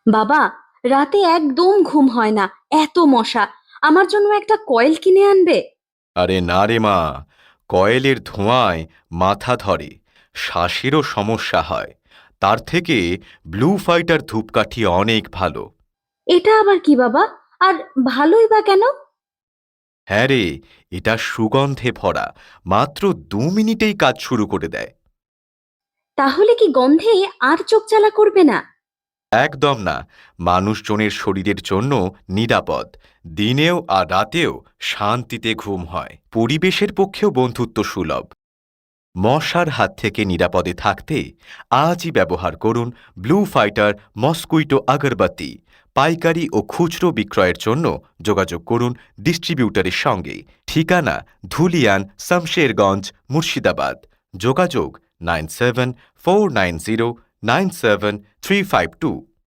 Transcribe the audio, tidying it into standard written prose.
বাবা, রাতে একদম ঘুম হয় না, এত মশা। আমার জন্য একটা কয়েল কিনে আনবে? আরে না রে মা, কয়েলের ধোঁয়ায় মাথা ধরে, শ্বাসেরও সমস্যা হয়। তার থেকে ব্লু ফাইটার ধূপকাঠি অনেক ভালো। এটা আবার কি বাবা? আর ভালোই বা কেন? হ্যাঁ রে, এটা সুগন্ধে ভরা, মাত্র 2 মিনিটেই কাজ শুরু করে দেয়। তাহলে কি গন্ধে আর চোখ জ্বালা করবে না? একদম না, মানুষজনের শরীরের জন্য নিরাপদ। দিনেও আর রাতেও শান্তিতে ঘুম হয়, পরিবেশের পক্ষেও বন্ধুত্ব সুলভ। মশার হাত থেকে নিরাপদে থাকতে আজই ব্যবহার করুন ব্লু ফাইটার মসকুইটো আগরবাতি। পাইকারি ও খুচরো বিক্রয়ের জন্য যোগাযোগ করুন ডিস্ট্রিবিউটরের সঙ্গে। ঠিকানা ধুলিয়ান, শমশেরগঞ্জ, মুর্শিদাবাদ। যোগাযোগ 9749097352।